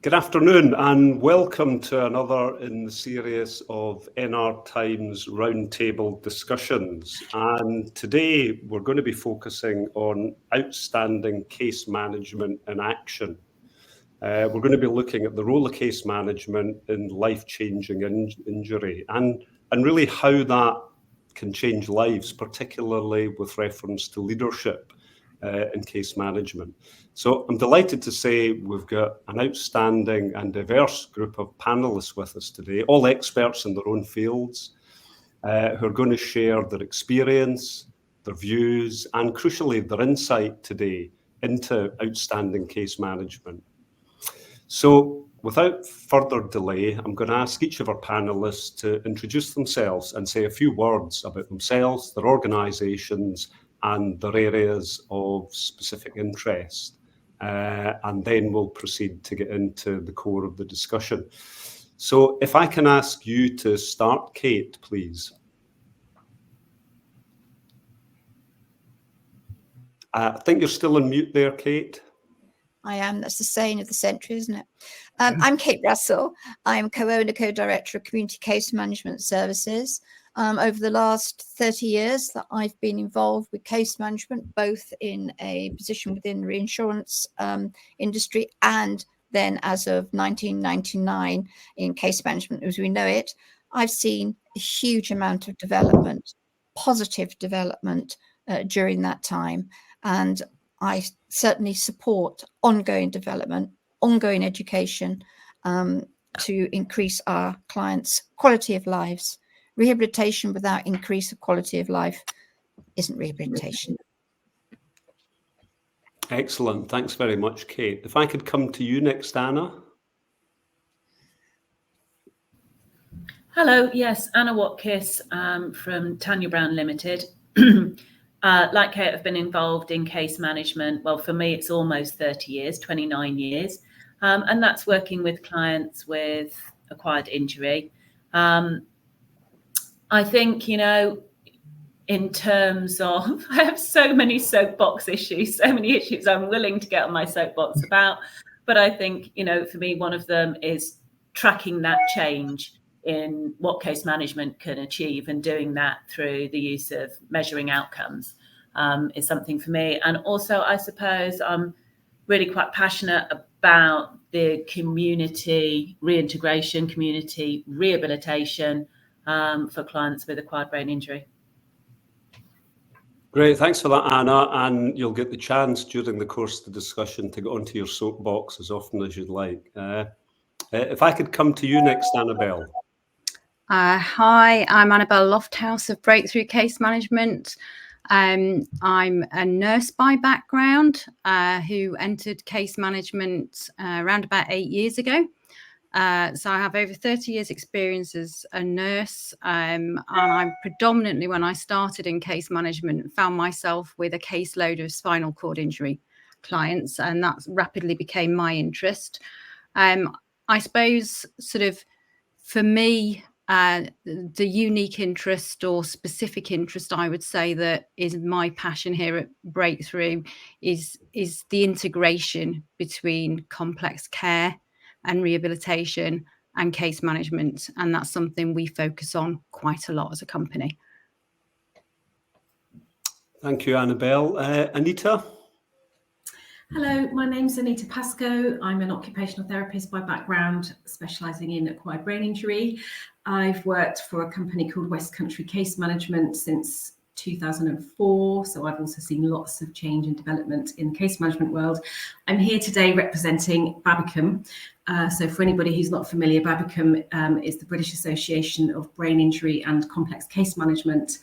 Good afternoon and welcome to another in the series of NR Times roundtable discussions. And today we're going to be focusing on outstanding case management in action. We're going to be looking at the role of case management in life-changing injury and really how that can change lives, particularly with reference to leadership in case management. So I'm delighted to say we've got an outstanding and diverse group of panellists with us today, all experts in their own fields, who are going to share their experience, their views, and crucially, their insight today into outstanding case management. So without further delay, I'm going to ask each of our panellists to introduce themselves and say a few words about themselves, their organisations, and their areas of specific interest. And then we'll proceed to get into the core of the discussion. So if I can ask you to start, Kate, please. I think you're still on mute there, Kate. I am. That's the saying of the century, isn't it? I'm Kate Russell. I'm co-owner, co-director of Community Case Management Services. Over the last 30 years that I've been involved with case management, both in a position within the reinsurance industry and then as of 1999 in case management as we know it, I've seen a huge amount of development, positive development during that time. And I certainly support ongoing development, ongoing education to increase our clients' quality of lives. Rehabilitation without increase of quality of life isn't rehabilitation. Excellent. Thanks very much, Kate. If I could come to you next, Anna. Hello. Yes, Anna Watkiss from Tania Brown Limited. Like Kate, I've been involved in case management. Well, for me, it's almost 30 years, 29 years. And that's working with clients with acquired injury. I think, you know, in terms of, I have so many soapbox issues, so many issues I'm willing to get on my soapbox about. But I think, you know, for me, one of them is tracking that change in what case management can achieve, and doing that through the use of measuring outcomes is something for me. And also, I suppose I'm really quite passionate about the community reintegration, community rehabilitation for clients with acquired brain injury. Great, thanks for that, Anna. And you'll get the chance during the course of the discussion to get onto your soapbox as often as you'd like. If I could come to you next, Annabelle. Hi, I'm Annabelle Lofthouse of Breakthrough Case Management. I'm a nurse by background who entered case management around about 8 years ago. So I have over 30 years experience as a nurse, and I'm predominantly, when I started in case management, found myself with a caseload of spinal cord injury clients, and that rapidly became my interest. I suppose sort of for me, the unique interest or specific interest, I would say, that is my passion here at Breakthrough is the integration between complex care and rehabilitation and case management. And that's something we focus on quite a lot as a company. Thank you, Annabelle. Anita? Hello, my name's Anita Pascoe. I'm an occupational therapist by background, specialising in acquired brain injury. I've worked for a company called West Country Case Management since 2004, so I've also seen lots of change and development in the case management world. I'm here today representing BABICM. So for anybody who's not familiar, BABICM is the British Association of Brain Injury and Complex Case Management,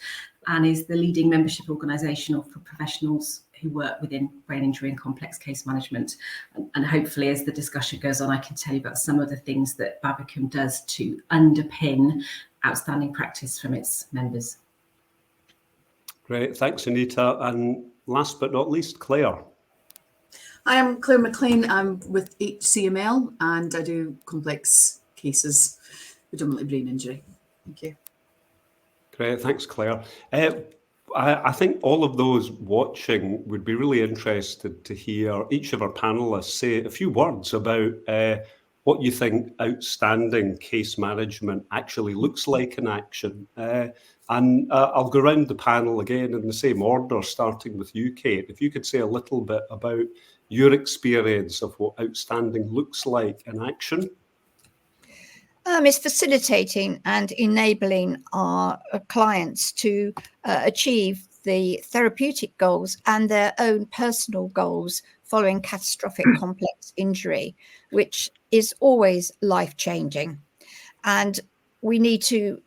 and is the leading membership organisation for professionals who work within brain injury and complex case management. And hopefully, as the discussion goes on, I can tell you about some of the things that BABICM does to underpin outstanding practice from its members. Great, thanks, Anita. And last but not least, Claire. I am Claire MacLaine. I'm with HCML and I do complex cases, predominantly brain injury. Thank you. Great, thanks, Claire. I think all of those watching would be really interested to hear each of our panellists say a few words about what you think outstanding case management actually looks like in action. And I'll go around the panel again in the same order, starting with you, Kate. If you could say a little bit about your experience of what outstanding looks like in action. It's facilitating and enabling our clients to achieve the therapeutic goals and their own personal goals following catastrophic complex injury, which is always life-changing. And we need to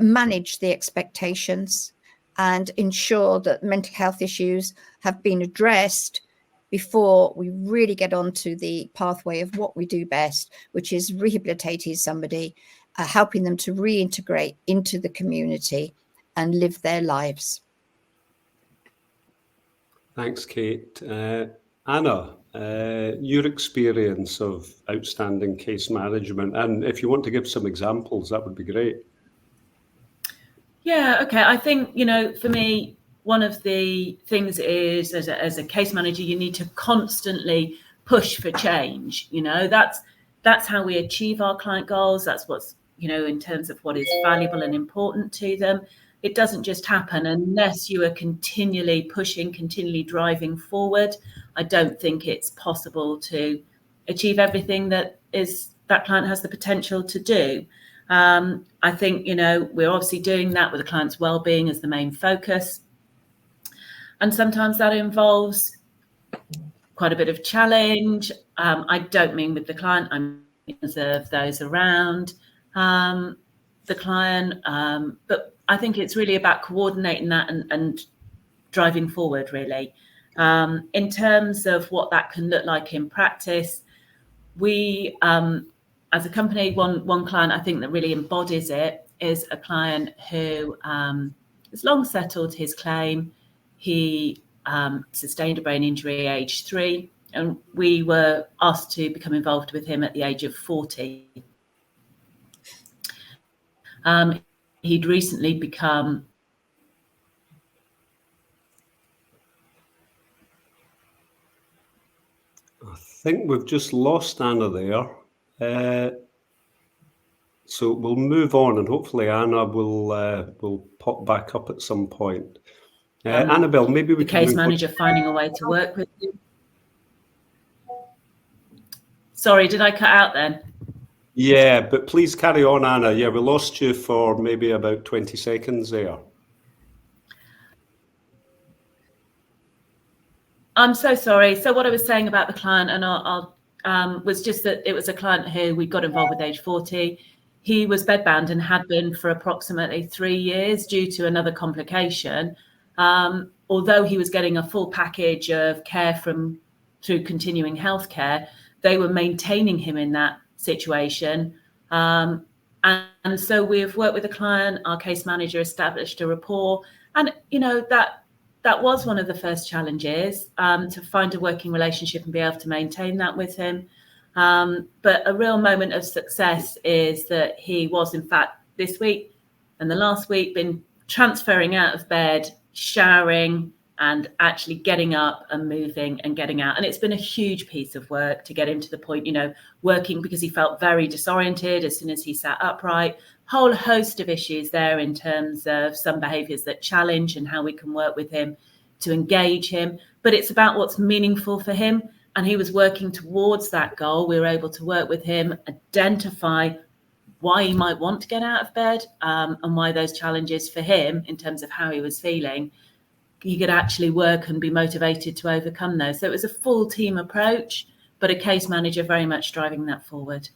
manage the expectations and ensure that mental health issues have been addressed before we really get onto the pathway of what we do best, which is rehabilitating somebody, helping them to reintegrate into the community and live their lives. Thanks, Kate. Anna, your experience of outstanding case management, and if you want to give some examples, that would be great. Yeah, okay. I think, for me, one of the things is as a case manager, you need to constantly push for change. That's how we achieve our client goals. That's what's, in terms of what is valuable and important to them. It doesn't just happen unless you are continually pushing, continually driving forward. I don't think it's possible to achieve everything that client has the potential to do. I think, we're obviously doing that with the client's well-being as the main focus. And sometimes that involves quite a bit of challenge. I don't mean with the client, I mean of those around the client. But I think it's really about coordinating that and driving forward, really. In terms of what that can look like in practice, we, as a company, one client I think that really embodies it is a client who has long settled his claim. He sustained a brain injury at age 3, and we were asked to become involved with him at the age of 40. He'd recently become... I think we've just lost Anna there. So we'll move on, and hopefully Anna will pop back up at some point. Annabelle, maybe we can case manager finding a way to work with you. Sorry, did I cut out then? Yeah, but please carry on, Anna. Yeah, we lost you for maybe about 20 seconds there. I'm so sorry. So what I was saying about the client, and I'll was just that it was a client who we got involved with age 40. He was bedbound and had been for approximately 3 years due to another complication. Although he was getting a full package of care through continuing healthcare, they were maintaining him in that situation. And so we've worked with the client. Our case manager established a rapport, and that was one of the first challenges, to find a working relationship and be able to maintain that with him. But a real moment of success is that he was, in fact, this week and the last week been transferring out of bed, showering, and actually getting up and moving and getting out. And it's been a huge piece of work to get him to the point, working, because he felt very disoriented as soon as he sat upright. Whole host of issues there in terms of some behaviours that challenge and how we can work with him to engage him. But it's about what's meaningful for him. And he was working towards that goal. We were able to work with him, identify why he might want to get out of bed, and why those challenges for him in terms of how he was feeling, he could actually work and be motivated to overcome those. So it was a full team approach, but a case manager very much driving that forward.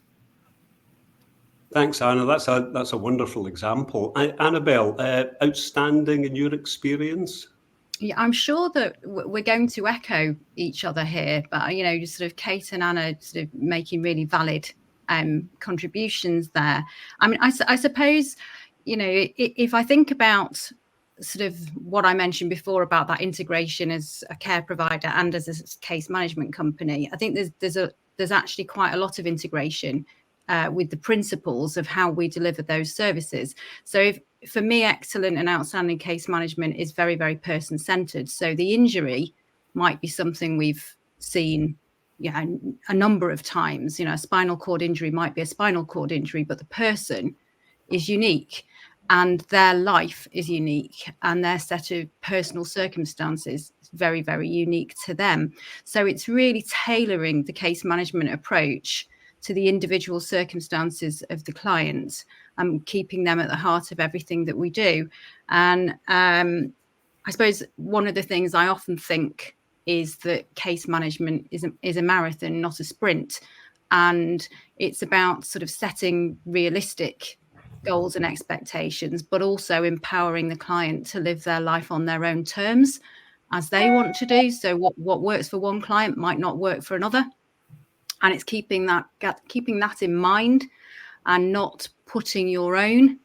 Thanks, Anna. That's a wonderful example. Annabelle, outstanding in your experience? Yeah, I'm sure that we're going to echo each other here, but just sort of Kate and Anna sort of making really valid contributions there. I mean, I suppose, if I think about sort of what I mentioned before about that integration as a care provider and as a case management company, I think there's actually quite a lot of integration with the principles of how we deliver those services. So for me, excellent and outstanding case management is very, very person-centered. So the injury might be something we've seen a number of times. A spinal cord injury might be a spinal cord injury, but the person is unique and their life is unique and their set of personal circumstances is very, very unique to them. So it's really tailoring the case management approach to the individual circumstances of the client and keeping them at the heart of everything that we do. And I suppose one of the things I often think is that case management is a marathon, not a sprint. And it's about sort of setting realistic goals and expectations, but also empowering the client to live their life on their own terms as they want to do. So what works for one client might not work for another. And it's keeping that in mind and not putting your own,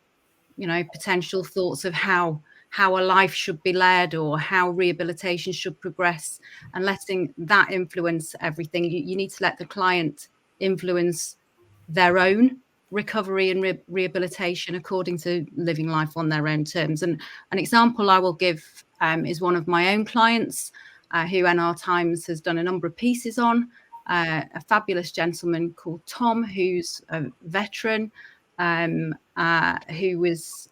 potential thoughts of how a life should be led or how rehabilitation should progress, and letting that influence everything. You need to let the client influence their own recovery and rehabilitation according to living life on their own terms. And an example I will give is one of my own clients who NR Times has done a number of pieces on, a fabulous gentleman called Tom, who's a veteran who was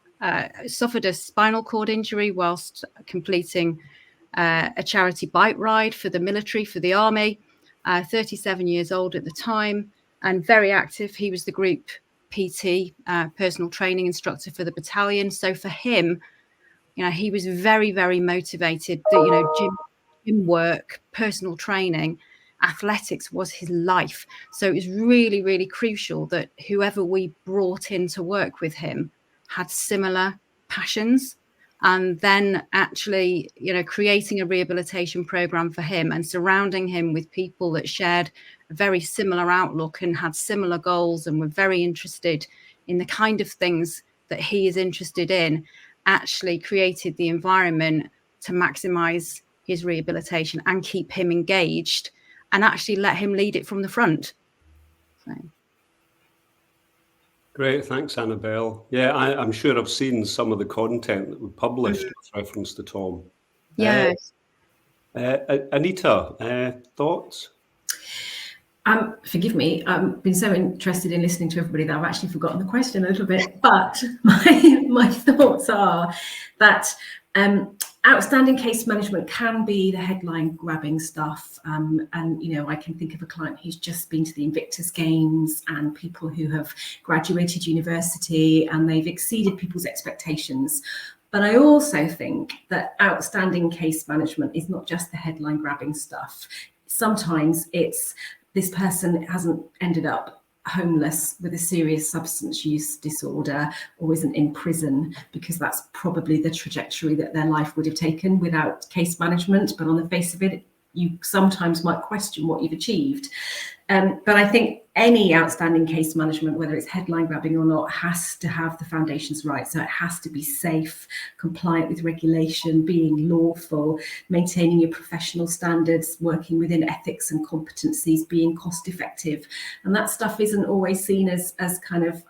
suffered a spinal cord injury whilst completing a charity bike ride for the military, for the army, 37 years old at the time and very active. He was the group PT, personal training instructor for the battalion. So for him, he was very, very motivated that, gym work, personal training, athletics was his life. So it was really, really crucial that whoever we brought in to work with him had similar passions, and then actually, creating a rehabilitation program for him and surrounding him with people that shared a very similar outlook and had similar goals and were very interested in the kind of things that he is interested in, actually created the environment to maximize his rehabilitation and keep him engaged and actually let him lead it from the front. So. Great, thanks, Annabelle. Yeah, I'm sure I've seen some of the content that we published with reference to Tom. Yes. Anita, thoughts? Forgive me, I've been so interested in listening to everybody that I've actually forgotten the question a little bit, but my thoughts are that outstanding case management can be the headline grabbing stuff. And, I can think of a client who's just been to the Invictus Games and people who have graduated university and they've exceeded people's expectations. But I also think that outstanding case management is not just the headline grabbing stuff. Sometimes it's this person hasn't ended up homeless with a serious substance use disorder or isn't in prison, because that's probably the trajectory that their life would have taken without case management. But on the face of it, you sometimes might question what you've achieved. But I think any outstanding case management, whether it's headline grabbing or not, has to have the foundations right. So it has to be safe, compliant with regulation, being lawful, maintaining your professional standards, working within ethics and competencies, being cost effective. And that stuff isn't always seen as kind of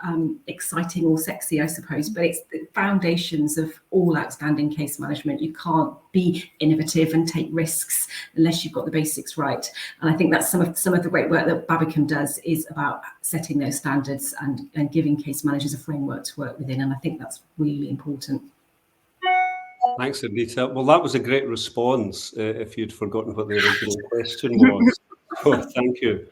exciting or sexy, I suppose, but it's the foundations of all outstanding case management. You can't be innovative and take risks unless you've got the basics right. And I think that's some of the great work that BABICM does is about setting those standards and giving case managers a framework to work within. And I think that's really important. Thanks, Anita. Well, that was a great response if you'd forgotten what the original question was. Oh, thank you.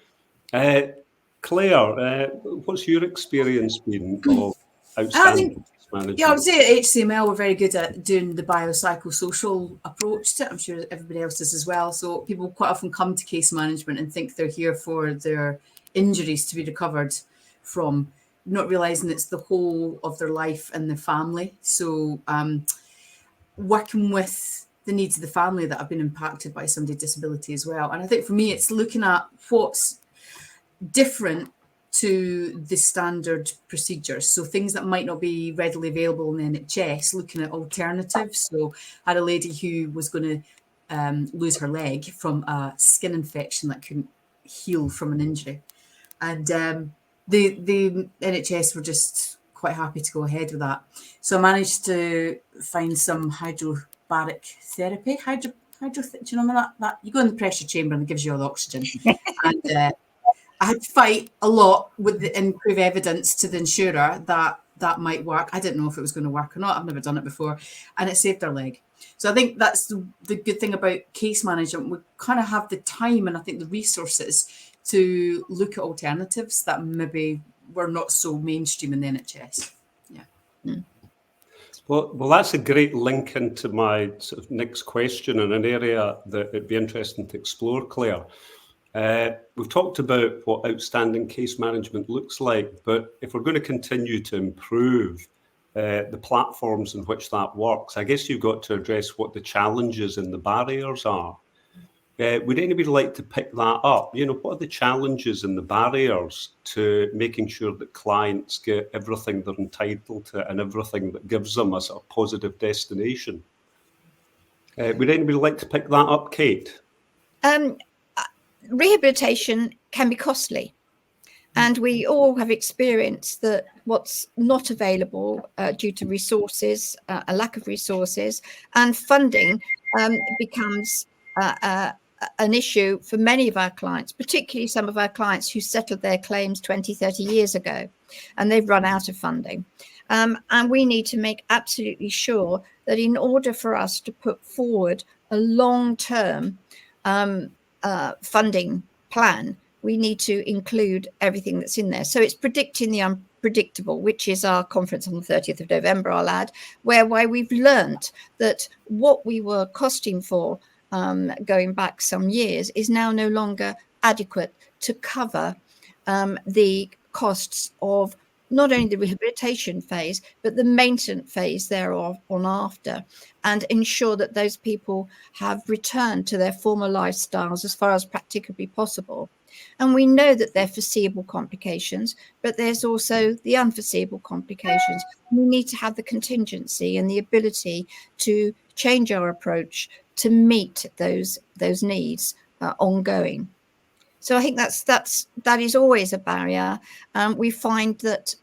Claire, what's your experience been of outstanding case management? Yeah, I would say at HCML we're very good at doing the biopsychosocial approach to it. I'm sure everybody else does as well. So people quite often come to case management and think they're here for their injuries to be recovered from, not realising it's the whole of their life and their family. So working with the needs of the family that have been impacted by somebody's disability as well. And I think for me, it's looking at what's different to the standard procedures. So things that might not be readily available in the NHS, looking at alternatives. So I had a lady who was going to lose her leg from a skin infection that couldn't heal from an injury. And the NHS were just quite happy to go ahead with that. So I managed to find some hydrobaric therapy, do you know that you go in the pressure chamber and it gives you all the oxygen. And I had to fight a lot with and prove evidence to the insurer that might work. I didn't know if it was going to work or not. I've never done it before, and it saved our leg. So I think that's the good thing about case management. We kind of have the time and I think the resources to look at alternatives that maybe were not so mainstream in the NHS. Yeah. Mm. Well, that's a great link into my sort of next question in an area that it'd be interesting to explore, Claire. We've talked about what outstanding case management looks like, but if we're going to continue to improve the platforms in which that works, I guess you've got to address what the challenges and the barriers are. Would anybody like to pick that up? You know, what are the challenges and the barriers to making sure that clients get everything they're entitled to and everything that gives them a sort of positive destination? Would anybody like to pick that up, Kate? Rehabilitation can be costly. And we all have experienced that what's not available due to resources, a lack of resources, and funding becomes an issue for many of our clients, particularly some of our clients who settled their claims 20, 30 years ago, and they've run out of funding. And we need to make absolutely sure that in order for us to put forward a long-term funding plan, we need to include everything that's in there. So it's predicting the unpredictable, which is our conference on the 30th of November, I'll add, whereby we've learnt that what we were costing for going back some years is now no longer adequate to cover the costs of not only the rehabilitation phase, but the maintenance phase thereof on after, and ensure that those people have returned to their former lifestyles as far as practically possible. And we know that there are foreseeable complications, but there's also the unforeseeable complications. We need to have the contingency and the ability to change our approach to meet those needs ongoing. So I think that is always a barrier. We find that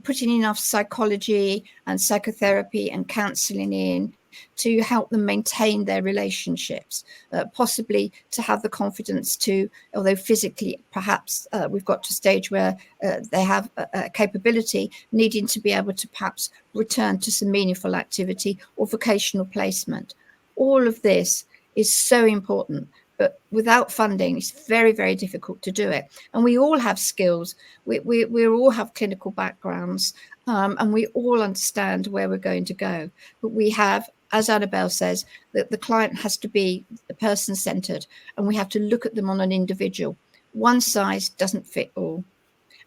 putting enough psychology and psychotherapy and counselling in to help them maintain their relationships, possibly to have the confidence to, although physically perhaps we've got to a stage where they have a capability, needing to be able to perhaps return to some meaningful activity or vocational placement. All of this is so important. But without funding, it's very, very difficult to do it. And we all have skills. We all have clinical backgrounds, and we all understand where we're going to go. But we have, as Annabelle says, that the client has to be the person-centred, and we have to look at them on an individual. One size doesn't fit all.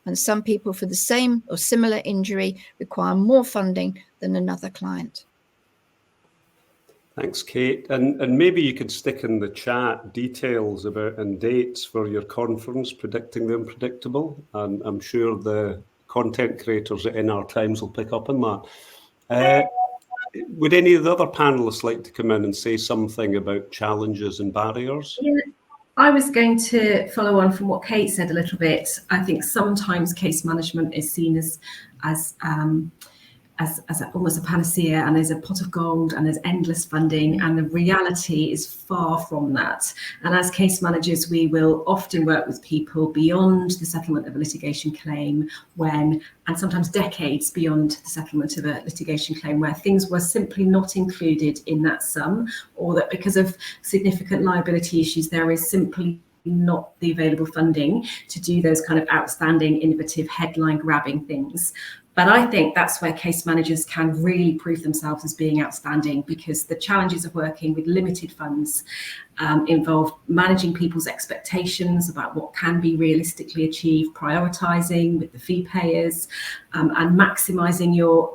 And some people for the same or similar injury require more funding than another client. Thanks, Kate. And maybe you could stick in the chat details about and dates for your conference, Predicting the Unpredictable. And I'm sure the content creators at NR Times will pick up on that. Would any of the other panelists like to come in and say something about challenges and barriers? Yeah, I was going to follow on from what Kate said a little bit. I think sometimes case management is seen as almost a panacea, and there's a pot of gold and there's endless funding, and the reality is far from that. And as case managers, we will often work with people beyond the settlement of a litigation claim, and sometimes decades beyond the settlement of a litigation claim, where things were simply not included in that sum, or that because of significant liability issues there is simply not the available funding to do those kind of outstanding, innovative, headline grabbing things. But I think that's where case managers can really prove themselves as being outstanding, because the challenges of working with limited funds involve managing people's expectations about what can be realistically achieved, prioritising with the fee payers, and maximising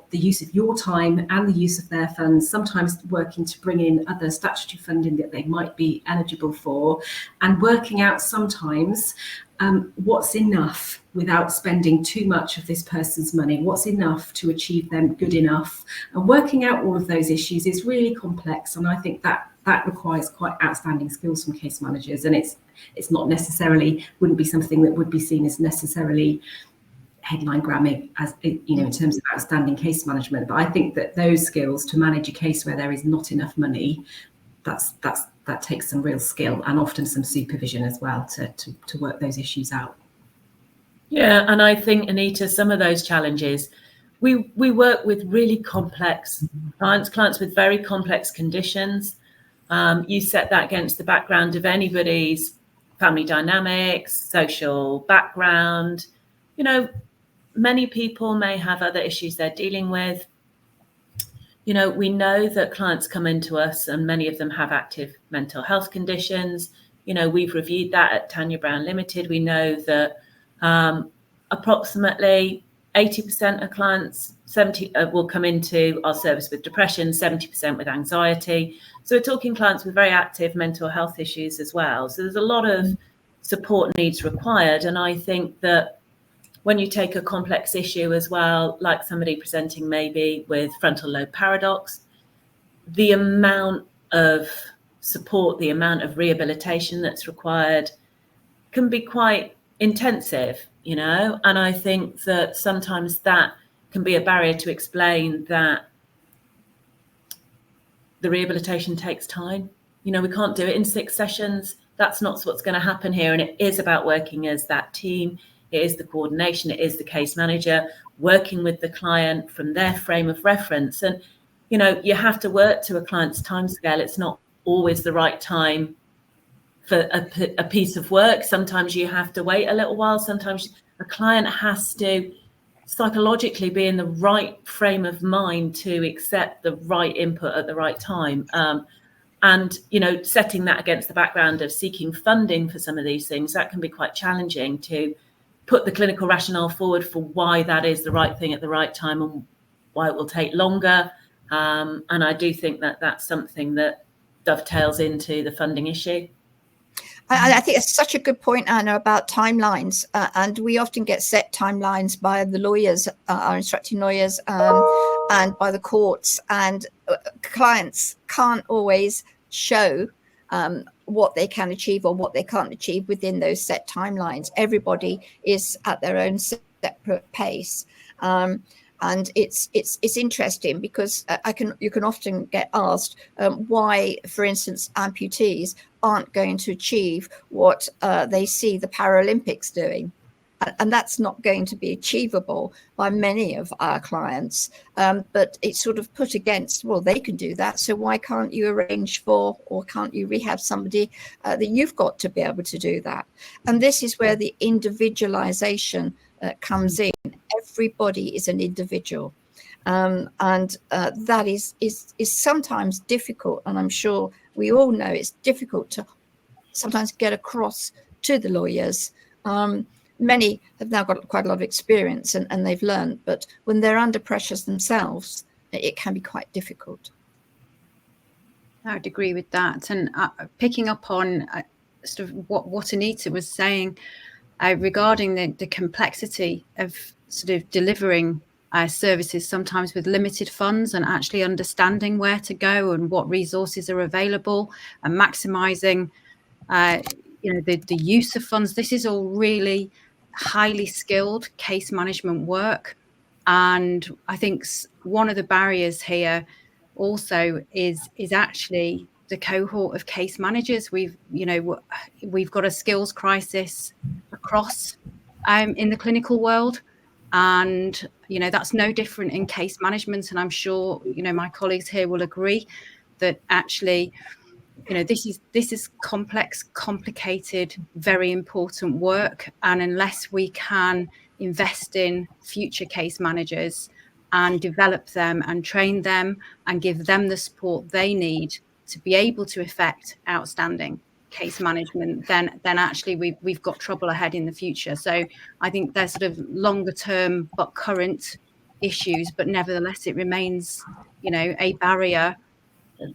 the use of your time and the use of their funds, sometimes working to bring in other statutory funding that they might be eligible for, and working out sometimes what's enough without spending too much of this person's money, what's enough to achieve them good enough. And working out all of those issues is really complex, and I think that requires quite outstanding skills from case managers, and it's not necessarily, wouldn't be something that would be seen as necessarily headline grabbing, as you know, in terms of outstanding case management. But I think that those skills to manage a case where there is not enough money that takes some real skill and often some supervision as well to work those issues out. Yeah, and I think, Anita, some of those challenges, we work with really complex clients with very complex conditions. You set that against the background of anybody's family dynamics, social background. You know, many people may have other issues they're dealing with. You know, we know that clients come into us and many of them have active mental health conditions. You know, we've reviewed that at Tania Brown Limited. We know that approximately 80% of clients will come into our service with depression, 70% with anxiety. So we're talking clients with very active mental health issues as well. So there's a lot of support needs required. And I think that when you take a complex issue as well, like somebody presenting maybe with frontal lobe paradox, the amount of support, the amount of rehabilitation that's required can be quite intensive, you know, and I think that sometimes that can be a barrier to explain that the rehabilitation takes time. You know, we can't do it in 6 sessions. That's not what's going to happen here. And it is about working as that team. It is the coordination. It is the case manager working with the client from their frame of reference. And, you know, you have to work to a client's timescale. It's not always the right time for a piece of work. Sometimes you have to wait a little while. Sometimes a client has to psychologically be in the right frame of mind to accept the right input at the right time. And, you know, setting that against the background of seeking funding for some of these things, that can be quite challenging to put the clinical rationale forward for why that is the right thing at the right time and why it will take longer. And I do think that that's something that dovetails into the funding issue. I think it's such a good point, Anna, about timelines. And we often get set timelines by the lawyers, our instructing lawyers, and by the courts. And clients can't always show what they can achieve or what they can't achieve within those set timelines. Everybody is at their own separate pace. And it's interesting because you can often get asked why, for instance, amputees aren't going to achieve what they see the Paralympics doing. And that's not going to be achievable by many of our clients. But it's sort of put against, well, they can do that. So why can't you arrange for, or can't you rehab somebody that you've got to be able to do that? And this is where the individualization comes in. Everybody is an individual. And that is sometimes difficult. And I'm sure we all know it's difficult to sometimes get across to the lawyers. Many have now got quite a lot of experience and they've learned, but when they're under pressures themselves, it can be quite difficult. I would agree with that. And picking up on sort of what Anita was saying regarding the complexity of sort of delivering services, sometimes with limited funds, and actually understanding where to go and what resources are available and maximizing the use of funds. This is all really highly skilled case management work. And I think one of the barriers here also is actually the cohort of case managers. We've got a skills crisis across in the clinical world, and that's no different in case management. And I'm sure my colleagues here will agree that actually this is complex, complicated, very important work. And unless we can invest in future case managers and develop them and train them and give them the support they need to be able to effect outstanding case management, then actually we've got trouble ahead in the future. So I think there's sort of longer term but current issues, but nevertheless it remains a barrier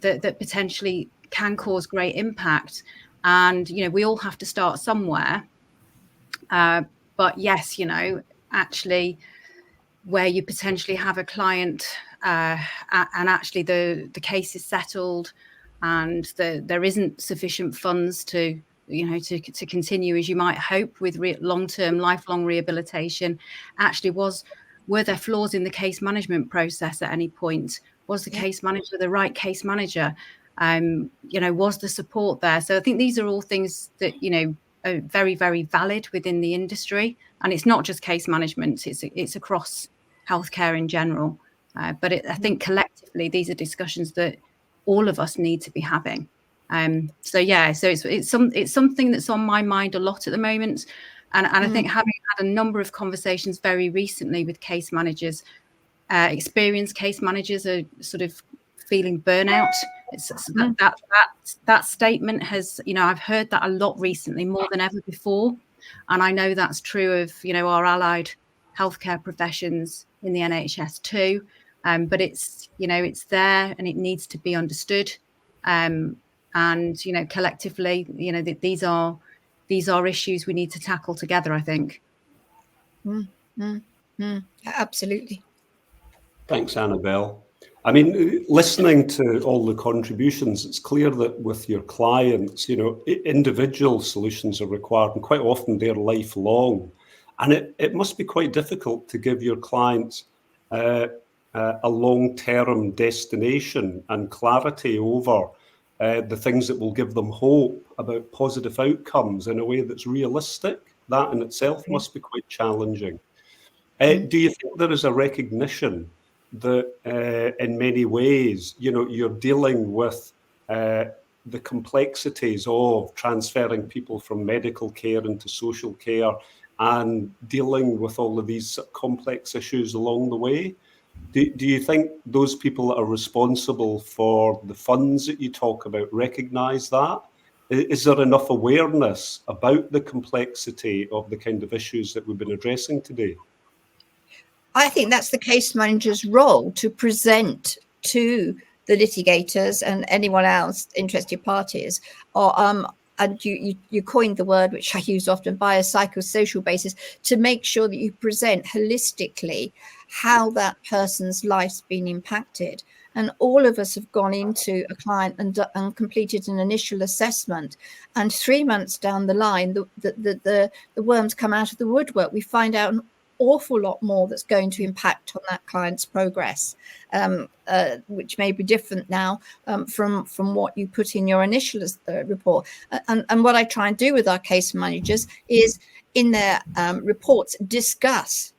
that potentially can cause great impact. And we all have to start somewhere, but yes, actually where you potentially have a client and actually the case is settled and there isn't sufficient funds to continue as you might hope with long-term lifelong rehabilitation, actually were there flaws in the case management process at any point? Was the case manager the right case manager? Was the support there? So I think these are all things that, are very, very valid within the industry. And it's not just case management, it's across healthcare in general. But I think collectively, these are discussions that all of us need to be having. So it's something that's on my mind a lot at the moment. And I think having had a number of conversations very recently with case managers, experienced case managers are sort of feeling burnout. That statement has, I've heard that a lot recently, more than ever before. And I know that's true of, our allied healthcare professions in the NHS too. But it's there and it needs to be understood. And, collectively, these are issues we need to tackle together, I think. Absolutely. Thanks, Annabelle. I mean, listening to all the contributions, it's clear that with your clients, individual solutions are required, and quite often they're lifelong. And it must be quite difficult to give your clients a long-term destination and clarity over the things that will give them hope about positive outcomes in a way that's realistic. That in itself must be quite challenging. Do you think there is a recognition that in many ways, you're dealing with the complexities of transferring people from medical care into social care and dealing with all of these complex issues along the way? Do you think those people that are responsible for the funds that you talk about recognise that? Is there enough awareness about the complexity of the kind of issues that we've been addressing today? I think that's the case manager's role, to present to the litigators and anyone else, interested parties, or and you coined the word, which I use often, biopsychosocial basis, to make sure that you present holistically how that person's life's been impacted. And all of us have gone into a client and completed an initial assessment. And 3 months down the line, the worms come out of the woodwork. We find out an awful lot more that's going to impact on that client's progress, which may be different now from what you put in your initial report. And what I try and do with our case managers is, in their reports, discuss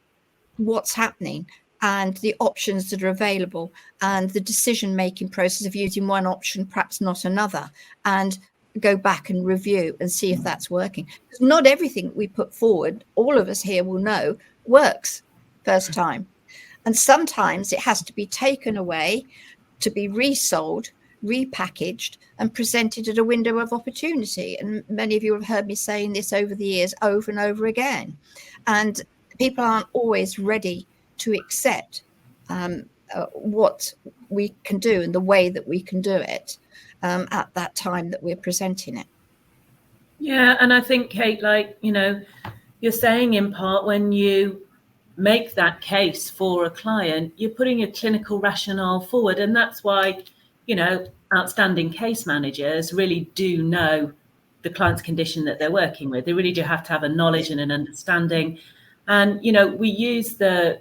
what's happening and the options that are available and the decision-making process of using one option, perhaps not another, and go back and review and see if that's working. Because not everything we put forward, all of us here will know, works first time. And sometimes it has to be taken away to be resold, repackaged, and presented at a window of opportunity. And many of you have heard me saying this over the years, over and over again. And people aren't always ready to accept what we can do and the way that we can do it at that time that we're presenting it. Yeah, and I think, Kate, you're saying in part, when you make that case for a client, you're putting a clinical rationale forward. And that's why, outstanding case managers really do know the client's condition that they're working with. They really do have to have a knowledge and an understanding. And, we use the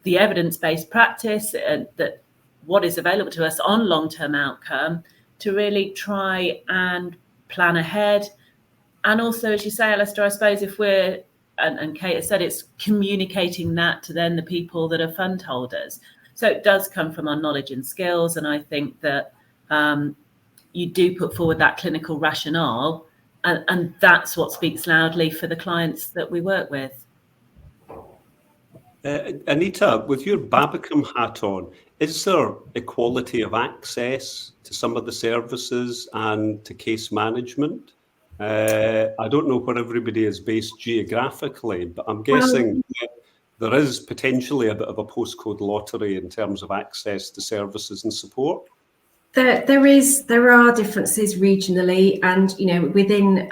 evidence-based practice and that what is available to us on long-term outcome to really try and plan ahead. And also, as you say, Alistair, I suppose if we're, and Kate has said, it's communicating that to then the people that are fund holders. So it does come from our knowledge and skills. And I think that you do put forward that clinical rationale, and that's what speaks loudly for the clients that we work with. Anita, with your BABICM hat on, is there equality of access to some of the services and to case management? I don't know where everybody is based geographically, but I'm guessing that there is potentially a bit of a postcode lottery in terms of access to services and support. There are differences regionally, and within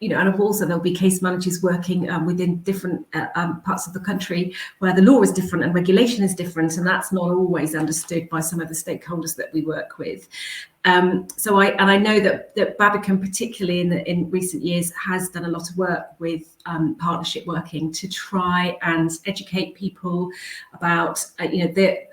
and also there'll be case managers working within different parts of the country where the law is different and regulation is different, and that's not always understood by some of the stakeholders that we work with. So I know that BABICM, particularly in recent years, has done a lot of work with partnership working to try and educate people about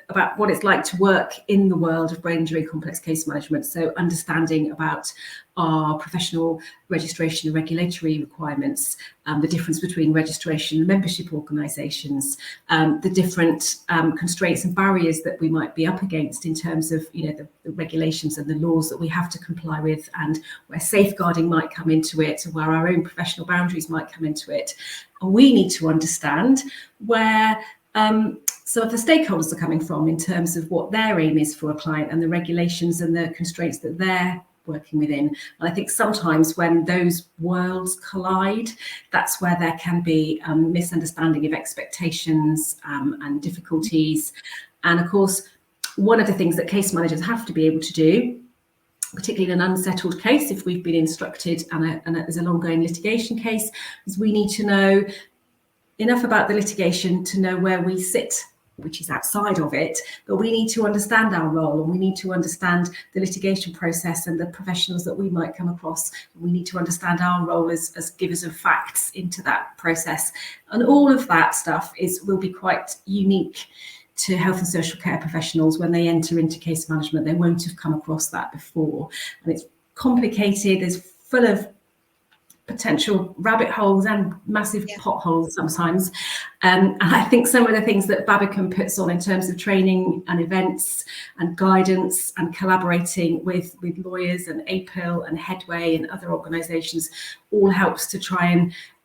about what it's like to work in the world of brain injury complex case management. So understanding about our professional registration and regulatory requirements, the difference between registration and membership organisations, the different constraints and barriers that we might be up against in terms of, you know, the regulations and the laws that we have to comply with, and where safeguarding might come into it, or where our own professional boundaries might come into it. And we need to understand where some of the stakeholders are coming from in terms of what their aim is for a client and the regulations and the constraints that they're working within. And I think sometimes when those worlds collide, that's where there can be misunderstanding of expectations and difficulties. And of course, one of the things that case managers have to be able to do, particularly in an unsettled case, if we've been instructed and there's an ongoing litigation case, is we need to know enough about the litigation to know where we sit, which is outside of it, but we need to understand our role, and we need to understand the litigation process and the professionals that we might come across. We need to understand our role as givers of facts into that process. And all of that stuff will be quite unique to health and social care professionals when they enter into case management. They won't have come across that before. And it's complicated, it's full of potential rabbit holes and massive potholes sometimes. And I think some of the things that BABICM puts on in terms of training and events and guidance and collaborating with lawyers and APIL and Headway and other organisations all helps to try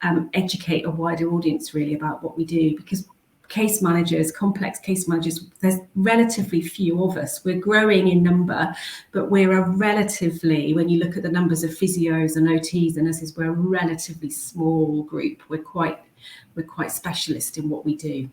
and educate a wider audience really about what we do, because case managers, complex case managers, there's relatively few of us. We're growing in number, but we're a relatively, when you look at the numbers of physios and OTs and nurses, we're a relatively small group. We're quite specialist in what we do.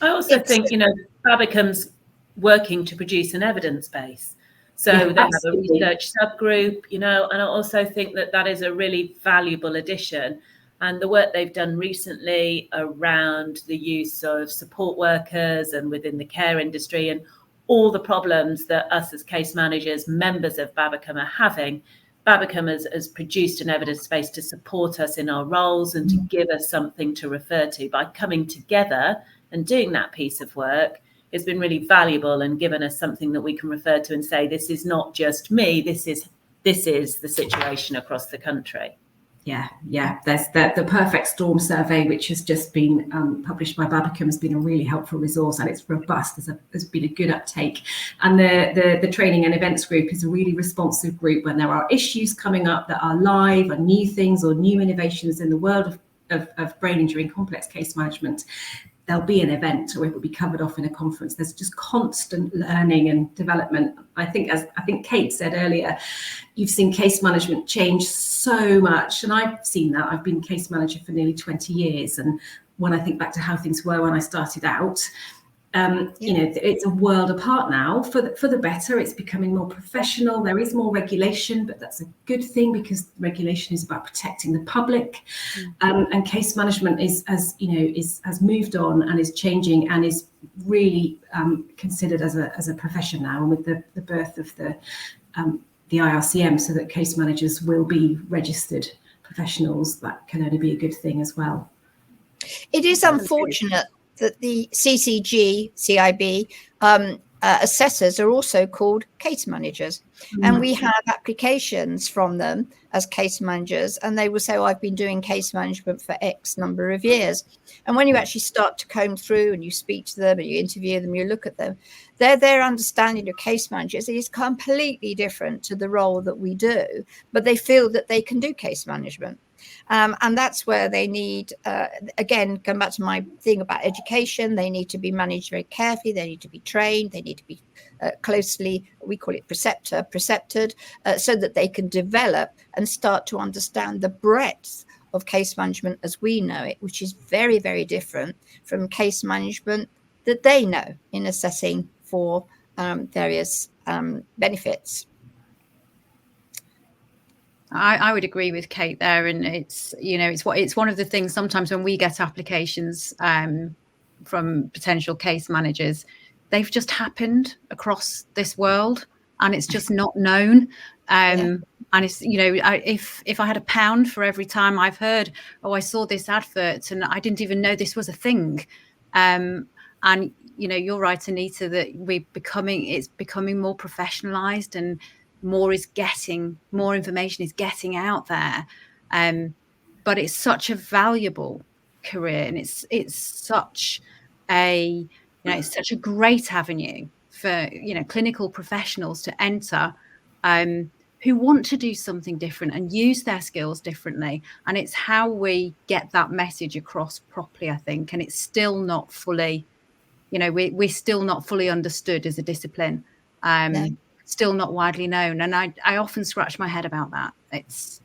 I also think, you know, BABICM's working to produce an evidence base. So they have a research subgroup, you know, and I also think that is a really valuable addition. And the work they've done recently around the use of support workers and within the care industry and all the problems that us as case managers, members of BABICM are having, BABICM has produced an evidence base to support us in our roles and to give us something to refer to. By coming together and doing that piece of work, it's been really valuable and given us something that we can refer to and say, this is not just me, this is the situation across the country. Yeah. There's the Perfect Storm survey, which has just been published by BABICM, has been a really helpful resource, and it's robust. There's been a good uptake. And the training and events group is a really responsive group when there are issues coming up that are live and new things or new innovations in the world of brain injury and complex case management. There'll be an event, or it will be covered off in a conference. There's just constant learning and development. I think Kate said earlier, you've seen case management change so much, and I've seen that. I've been case manager for nearly 20 years, and when I think back to how things were when I started out, you know, it's a world apart now for the better. It's becoming more professional. There is more regulation, but that's a good thing because regulation is about protecting the public. And case management has moved on and is changing and is really considered as a profession now. And with the birth of the IRCM, so that case managers will be registered professionals, that can only be a good thing as well. It is unfortunate that the CIB assessors are also called case managers. And we have applications from them as case managers, and they will say, I've been doing case management for X number of years. And when you actually start to comb through and you speak to them and you interview them, you look at them, their understanding of case managers is completely different to the role that we do, but they feel that they can do case management. And that's where they need, again, going back to my thing about education, they need to be managed very carefully. They need to be trained. They need to be closely, we call it precepted, so that they can develop and start to understand the breadth of case management as we know it, which is very, very different from case management that they know in assessing for various benefits. I would agree with Kate there, and it's one of the things sometimes when we get applications from potential case managers, they've just happened across this world and it's just not known. And it's, if I had £1 for every time I've heard, I saw this advert and I didn't even know this was a thing. And you're right, Anita, that it's becoming more professionalized, and more information is getting out there. But it's such a valuable career, and it's such a it's such a great avenue for clinical professionals to enter, who want to do something different and use their skills differently. And it's how we get that message across properly, I think. And it's still not fully, we're still not fully understood as a discipline, No. still not widely known. And I often scratch my head about that. It's,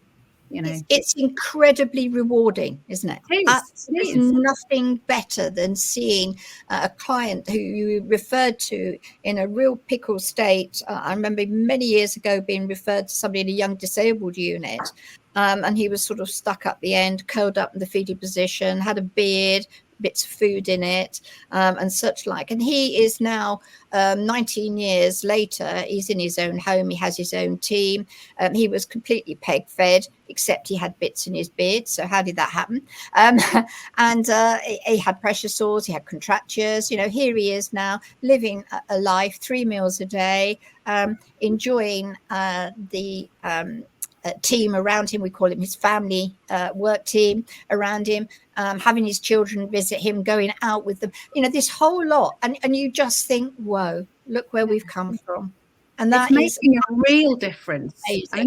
it's incredibly rewarding, isn't it? There's nothing better than seeing a client who you referred to in a real pickle state. I remember many years ago being referred to somebody in a young disabled unit, and he was sort of stuck up the end, curled up in the fetal position, had a beard, bits of food in it, and such like. And he is now 19 years later, he's in his own home, he has his own team. He was completely peg fed, except he had bits in his beard. So how did that happen? And he had pressure sores, he had contractures. Here he is now living a life, 3 meals a day, enjoying the team around him. We call him his family work team around him, having his children visit him, going out with them, this whole lot. And you just think, whoa, look where we've come from. And that is making a real difference. Amazing. I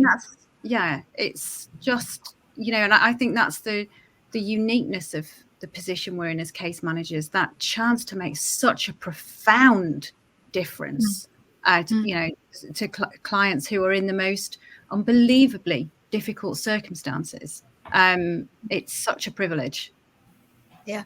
mean, it's just, and I think that's the uniqueness of the position we're in as case managers, that chance to make such a profound difference to clients who are in the most unbelievably difficult circumstances. It's such a privilege. Yeah.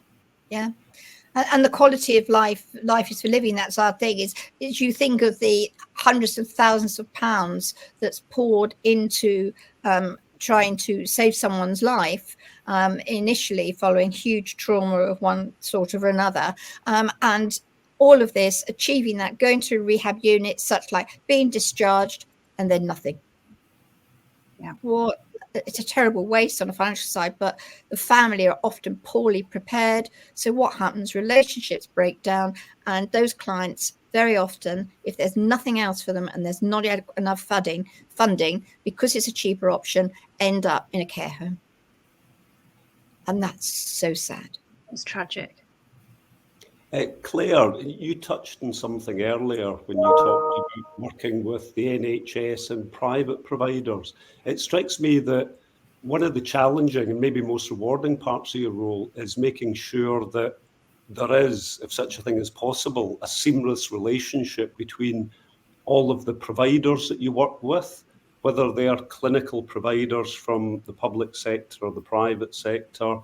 And the quality of life is for living. That's our thing. Is you think of the hundreds of thousands of pounds that's poured into trying to save someone's life, initially following huge trauma of one sort or another, and all of this, achieving that, going to a rehab unit, such like being discharged, and then nothing. Yeah. Well, it's a terrible waste on the financial side, but the family are often poorly prepared. So what happens? Relationships break down, and those clients very often, if there's nothing else for them and there's not enough funding, because it's a cheaper option, end up in a care home. And that's so sad. It's tragic. Claire, you touched on something earlier when you talked about working with the NHS and private providers. It strikes me that one of the challenging and maybe most rewarding parts of your role is making sure that there is, if such a thing is possible, a seamless relationship between all of the providers that you work with, whether they are clinical providers from the public sector or the private sector,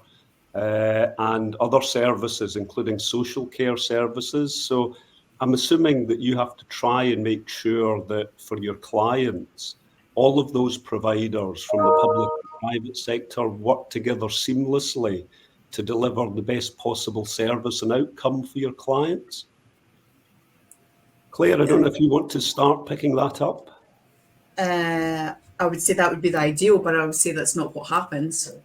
and other services, including social care services. So I'm assuming that you have to try and make sure that for your clients, all of those providers from the public and private sector work together seamlessly to deliver the best possible service and outcome for your clients. Claire, I don't know if you want to start picking that up. I would say that would be the ideal, but I would say that's not what happens.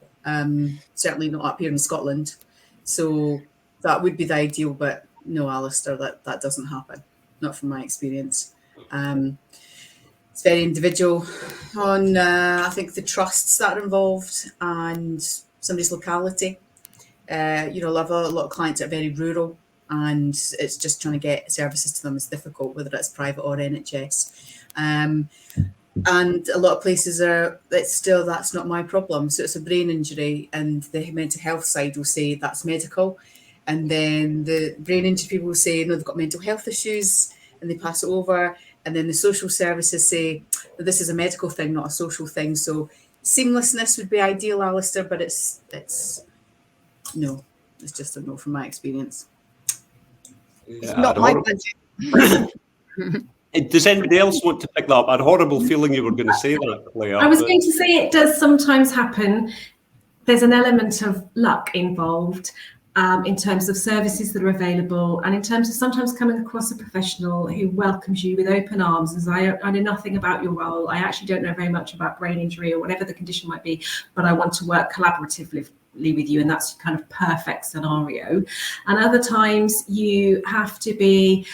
Certainly not up here in Scotland. So that would be the ideal, but no, Alistair, that doesn't happen. Not from my experience. It's very individual on, I think, the trusts that are involved and somebody's locality. I have a lot of clients that are very rural, and it's just trying to get services to them is difficult, whether it's private or NHS. And a lot of places that's not my problem. So it's a brain injury, and the mental health side will say that's medical. And then the brain injury people will say, no, they've got mental health issues, and they pass it over. And then the social services say that this is a medical thing, not a social thing. So seamlessness would be ideal, Alistair, but it's no, it's just a no from my experience. It's not my budget. Does anybody else want to pick that up? I had a horrible feeling you were going to say that, Claire. I was going to say it does sometimes happen. There's an element of luck involved in terms of services that are available, and in terms of sometimes coming across a professional who welcomes you with open arms, as I know nothing about your role. I actually don't know very much about brain injury or whatever the condition might be, but I want to work collaboratively with you, and that's kind of perfect scenario. And other times you have to be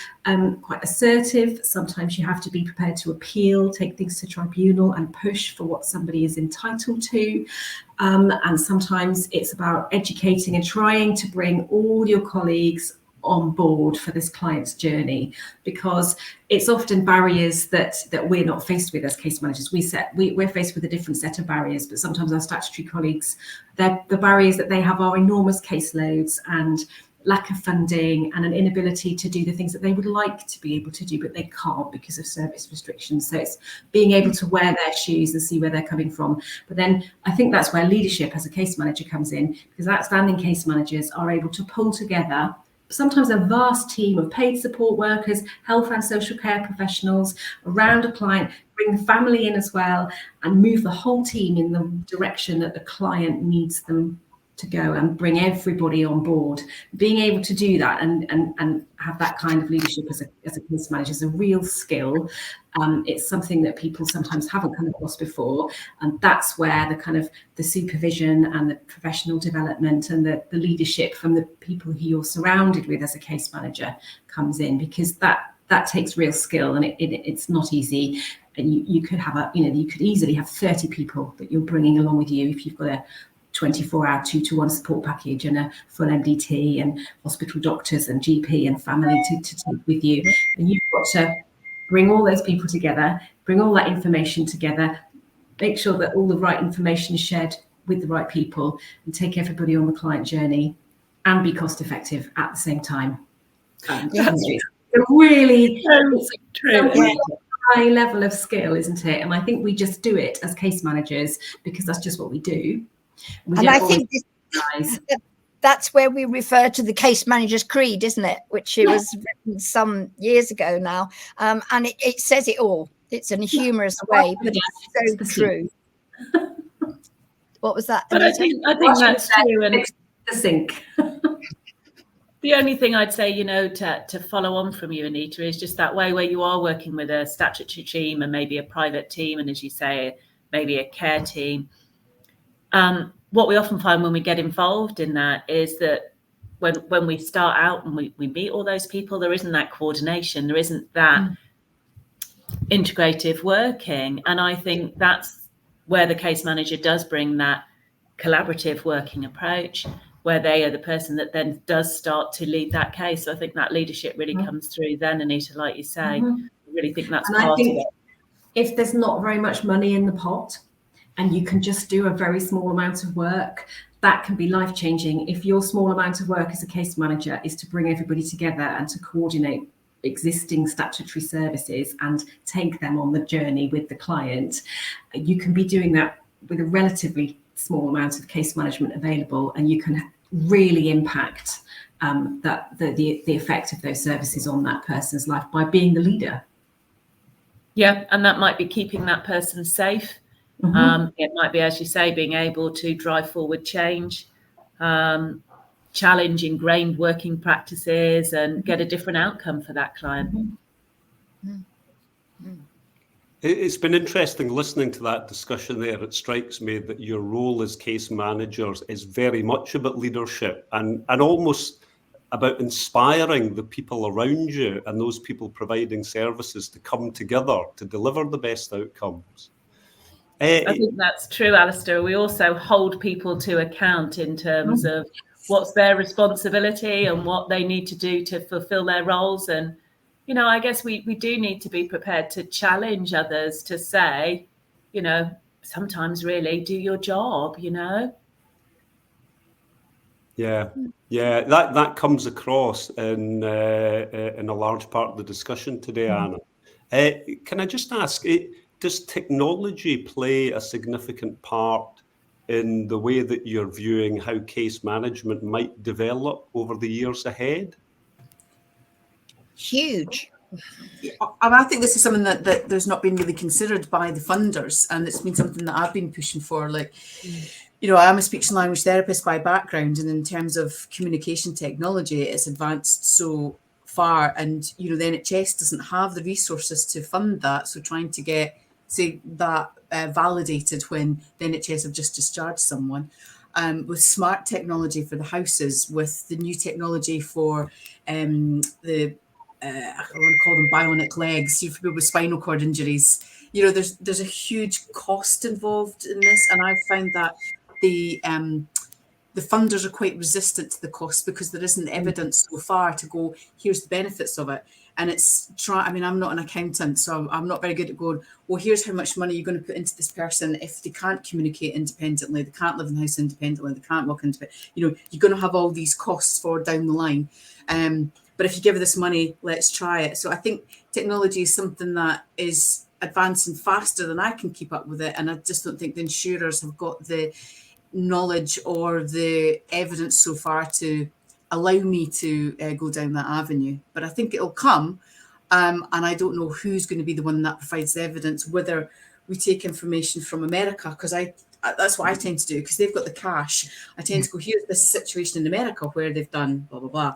quite assertive. Sometimes you have to be prepared to appeal, take things to tribunal and push for what somebody is entitled to. And sometimes it's about educating and trying to bring all your colleagues on board for this client's journey, because it's often barriers that we're not faced with as case managers. We're faced with a different set of barriers, but sometimes our statutory colleagues, the barriers that they have are enormous caseloads and lack of funding and an inability to do the things that they would like to be able to do, but they can't because of service restrictions. So it's being able to wear their shoes and see where they're coming from. But then I think that's where leadership as a case manager comes in, because outstanding case managers are able to pull together sometimes a vast team of paid support workers, health and social care professionals around a client, bring the family in as well, and move the whole team in the direction that the client needs them to go, and bring everybody on board. Being able to do that and have that kind of leadership as a case manager is a real skill. It's something that people sometimes haven't come across before, and that's where the supervision and the professional development and the leadership from the people who you're surrounded with as a case manager comes in, because that takes real skill, and it's not easy. And you could have you could easily have 30 people that you're bringing along with you if you've got a 24-hour 2-to-1 support package and a full MDT and hospital doctors and GP and family to take with you. And you've got to bring all those people together, bring all that information together, make sure that all the right information is shared with the right people, and take everybody on the client journey and be cost effective at the same time. It's a really high level of skill, isn't it? And I think we just do it as case managers because that's just what we do. And I think that's where we refer to the case manager's creed, isn't it? Which it was written some years ago now. And it says it all. It's in a humorous way, but it's so true. What was that, But Anita? I think that's true. And the sink. the only thing I'd say, to follow on from you, Anita, is just that way where you are working with a statutory team and maybe a private team, and as you say, maybe a care team. What we often find when we get involved in that is that when we start out and we meet all those people, there isn't that coordination, there isn't that integrative working. And I think that's where the case manager does bring that collaborative working approach, where they are the person that then does start to lead that case. So I think that leadership really comes through then, Anita, like you say. I really think that's part of it. If there's not very much money in the pot, and you can just do a very small amount of work, that can be life-changing. If your small amount of work as a case manager is to bring everybody together and to coordinate existing statutory services and take them on the journey with the client, you can be doing that with a relatively small amount of case management available, and you can really impact the effect of those services on that person's life by being the leader. Yeah, and that might be keeping that person safe. It might be, as you say, being able to drive forward change, challenge ingrained working practices, and get a different outcome for that client. It's been interesting listening to that discussion there. It strikes me that your role as case managers is very much about leadership and almost about inspiring the people around you and those people providing services to come together to deliver the best outcomes. I think that's true, Alistair. We also hold people to account in terms of what's their responsibility and what they need to do to fulfill their roles. And, I guess we do need to be prepared to challenge others to say, sometimes really do your job, Yeah, that comes across in a large part of the discussion today, Anna. Can I just ask, does technology play a significant part in the way that you're viewing how case management might develop over the years ahead? Huge. I think this is something that there's not been really considered by the funders, and it's been something that I've been pushing for. Like, I am a speech and language therapist by background, and in terms of communication technology, it's advanced so far, and the NHS doesn't have the resources to fund that. So trying to get that validated when the NHS have just discharged someone, with smart technology for the houses, with the new technology for I want to call them bionic legs, for people with spinal cord injuries. There's a huge cost involved in this, and I've found that the funders are quite resistant to the cost because there isn't evidence so far to go, here's the benefits of it. And I'm not an accountant, so I'm not very good at going, well, here's how much money you're going to put into this person if they can't communicate independently, they can't live in the house independently, they can't walk into it. You're going to have all these costs for down the line. But if you give this money, let's try it. So I think technology is something that is advancing faster than I can keep up with it. And I just don't think the insurers have got the knowledge or the evidence so far to allow me to go down that avenue. But I think it'll come, and I don't know who's going to be the one that provides the evidence, whether we take information from America, because that's what I tend to do, because they've got the cash. I tend to go, here's this situation in America where they've done blah blah blah,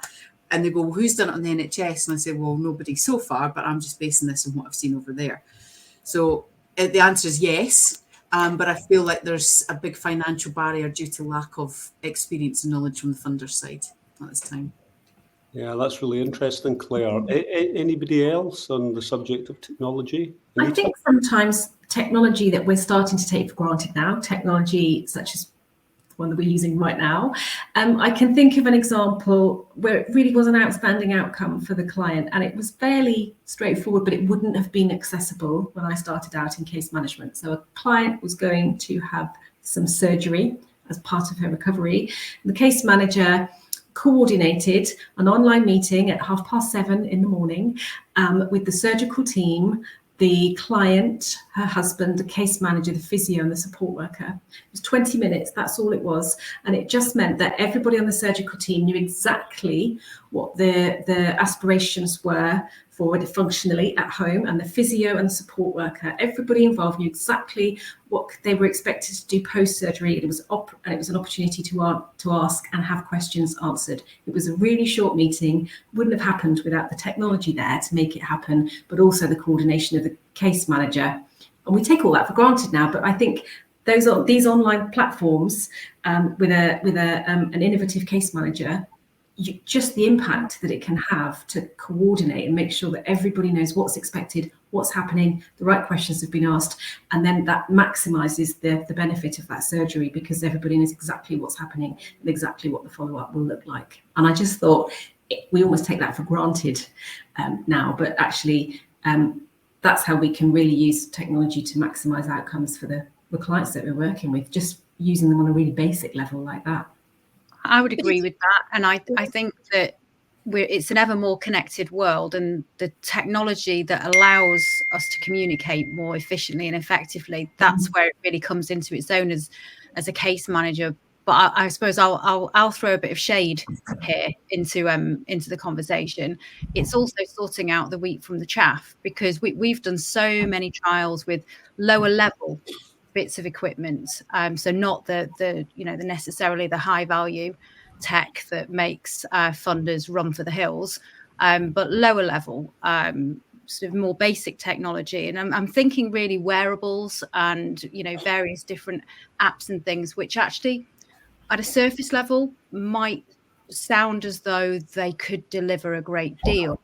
and they go, well, who's done it on the NHS? And I say, well, nobody so far, but I'm just basing this on what I've seen over there. So the answer is yes. But I feel like there's a big financial barrier due to lack of experience and knowledge from the funder side at this time. Yeah, that's really interesting, Claire. Anybody else on the subject of technology? I think sometimes technology that we're starting to take for granted now, technology such as the one that we're using right now, I can think of an example where it really was an outstanding outcome for the client, and it was fairly straightforward, but it wouldn't have been accessible when I started out in case management. So a client was going to have some surgery as part of her recovery. The case manager coordinated an online meeting at 7:30 in the morning with the surgical team, the client, her husband, the case manager, the physio, and the support worker. It was 20 minutes, that's all it was. And it just meant that everybody on the surgical team knew exactly what the aspirations were for it functionally at home, and the physio and the support worker, everybody involved knew exactly what they were expected to do post-surgery. It was an opportunity to ask and have questions answered. It was a really short meeting, wouldn't have happened without the technology there to make it happen, but also the coordination of the case manager. And we take all that for granted now, but I think these online platforms with an innovative case manager, just the impact that it can have to coordinate and make sure that everybody knows what's expected, what's happening, the right questions have been asked, and then that maximizes the benefit of that surgery because everybody knows exactly what's happening and exactly what the follow-up will look like. And I just thought we almost take that for granted now, but actually that's how we can really use technology to maximize outcomes for the clients that we're working with, just using them on a really basic level like that. I would agree with that. And I think that it's an ever more connected world, and the technology that allows us to communicate more efficiently and effectively, that's where it really comes into its own as a case manager. But I suppose I'll throw a bit of shade here into the conversation. It's also sorting out the wheat from the chaff, because we've done so many trials with lower level bits of equipment, so not the necessarily the high value tech that makes funders run for the hills, but lower level, sort of more basic technology. And I'm thinking really wearables and various different apps and things which actually at a surface level might sound as though they could deliver a great deal,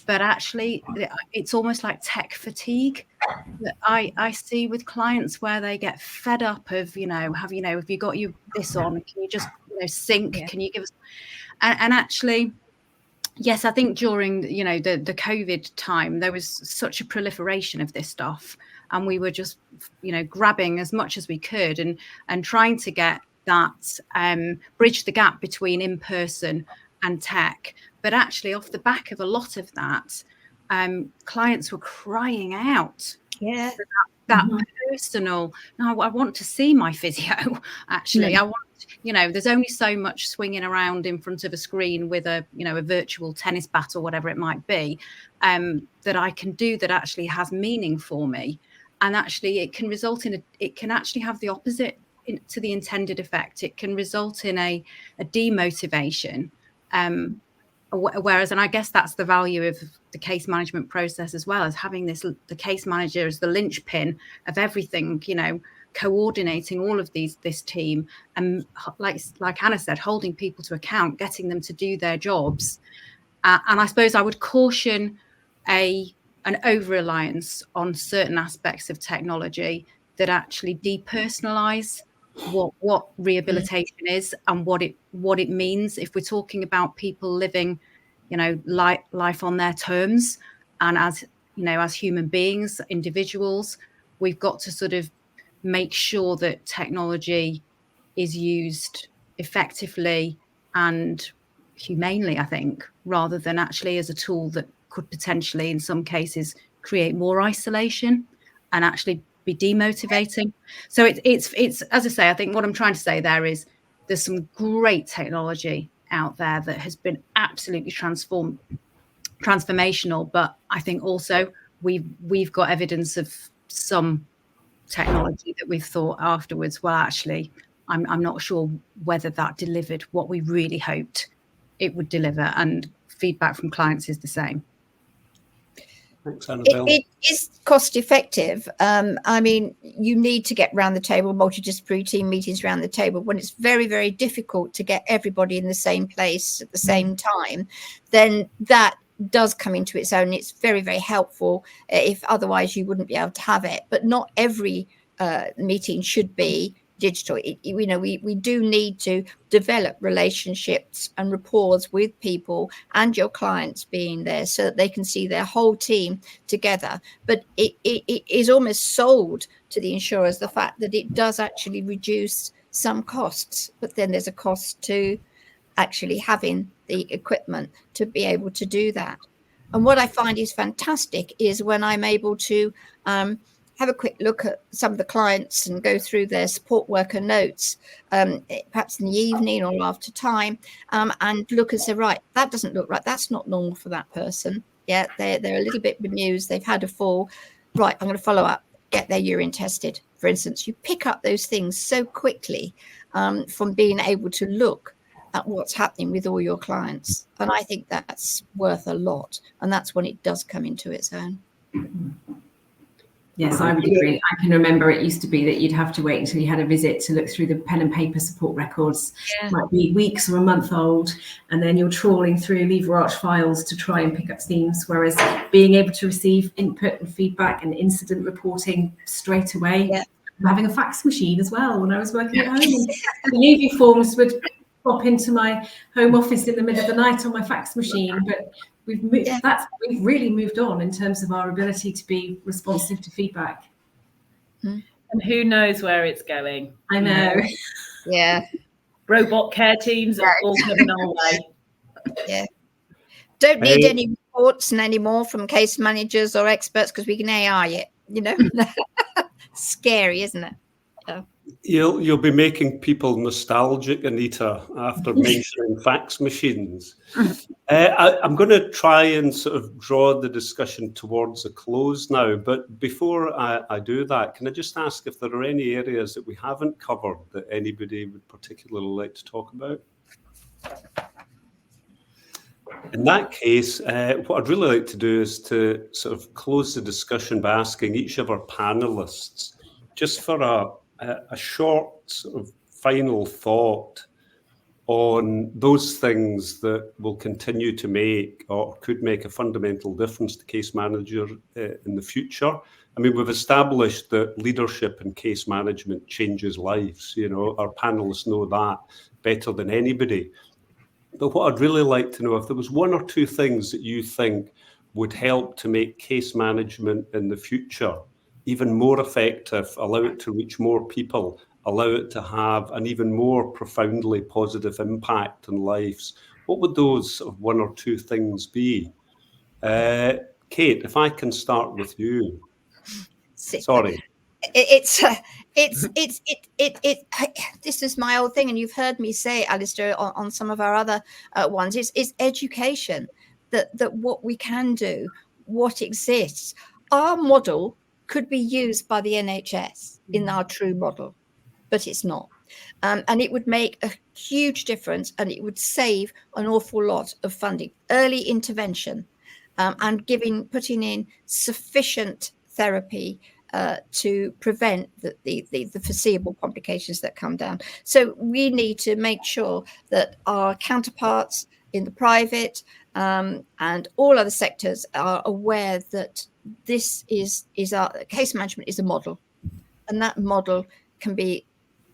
but actually it's almost like tech fatigue that I see with clients, where they get fed up of, have you got this on? Can you just sync? Yeah. Can you give us? And actually, yes, I think during the COVID time, there was such a proliferation of this stuff, and we were just grabbing as much as we could and trying to get that bridge the gap between in-person and tech. But actually, off the back of a lot of that, clients were crying out. Yeah, that personal. No, I want to see my physio. Actually, I want. There's only so much swinging around in front of a screen with a virtual tennis bat or whatever it might be, that I can do that actually has meaning for me, and actually it can result in it can actually have the opposite to the intended effect. It can result in a demotivation. Whereas, and I guess that's the value of the case management process as well, as having the case manager as the linchpin of everything, coordinating all of this team, and like Anna said, holding people to account, getting them to do their jobs. And I suppose I would caution an over-reliance on certain aspects of technology that actually depersonalize what rehabilitation is and what it means. If we're talking about people living, life on their terms, and as human beings, individuals, we've got to sort of make sure that technology is used effectively and humanely, I think, rather than actually as a tool that could potentially, in some cases, create more isolation and actually be demotivating. So it's as I say, I think what I'm trying to say there is there's some great technology out there that has been absolutely transformational, but I think also we've got evidence of some technology that we've thought afterwards, well, actually, I'm not sure whether that delivered what we really hoped it would deliver, and feedback from clients is the same. Thanks, Annabelle. It is cost effective. I mean, you need to get around the table, multidisciplinary team meetings around the table. When it's very, very difficult to get everybody in the same place at the same time, then that does come into its own. It's very, very helpful, if otherwise you wouldn't be able to have it. But not every meeting should be digital. We do need to develop relationships and rapport with people and your clients being there so that they can see their whole team together. But it is almost sold to the insurers the fact that it does actually reduce some costs, but then there's a cost to actually having the equipment to be able to do that. And what I find is fantastic is when I'm able to have a quick look at some of the clients and go through their support worker notes, perhaps in the evening or after time, and look and say, right, that doesn't look right. That's not normal for that person. Yeah, they're a little bit bemused. They've had a fall. Right, I'm going to follow up, get their urine tested. For instance, you pick up those things so quickly from being able to look at what's happening with all your clients. And I think that's worth a lot. And that's when it does come into its own. Yes, I would agree. I can remember it used to be that you'd have to wait until you had a visit to look through the pen and paper support records. Yeah. Might be weeks or a month old, and then you're trawling through lever arch files to try and pick up themes, whereas being able to receive input and feedback and incident reporting straight away. Yeah. I'm having a fax machine as well when I was working at home. The UV forms would pop into my home office in the middle of the night on my fax machine, but we've really moved on in terms of our ability to be responsive to feedback. And who knows where it's going? I know. Yeah. Robot care teams are all coming our way. Yeah. Don't need any reports anymore from case managers or experts because we can AI it, Scary, isn't it? Yeah. You'll be making people nostalgic, Anita, after mentioning fax machines. I'm going to try and sort of draw the discussion towards a close now. But before I do that, can I just ask if there are any areas that we haven't covered that anybody would particularly like to talk about? In that case, what I'd really like to do is to sort of close the discussion by asking each of our panelists just for a short sort of final thought on those things that will continue to make or could make a fundamental difference to case manager in the future. I mean, we've established that leadership in case management changes lives. Our panelists know that better than anybody. But what I'd really like to know, if there was one or two things that you think would help to make case management in the future even more effective, allow it to reach more people, allow it to have an even more profoundly positive impact on lives, what would those sort of one or two things be? Kate, if I can start with you. Sorry. This is my old thing, and you've heard me say, Alistair, on some of our other ones. It's education that what we can do, what exists. Our model could be used by the NHS in our true model, but it's not. And it would make a huge difference, and it would save an awful lot of funding. Early intervention and putting in sufficient therapy to prevent the foreseeable complications that come down. So we need to make sure that our counterparts in the private and all other sectors are aware that this is our case management is a model, and that model can be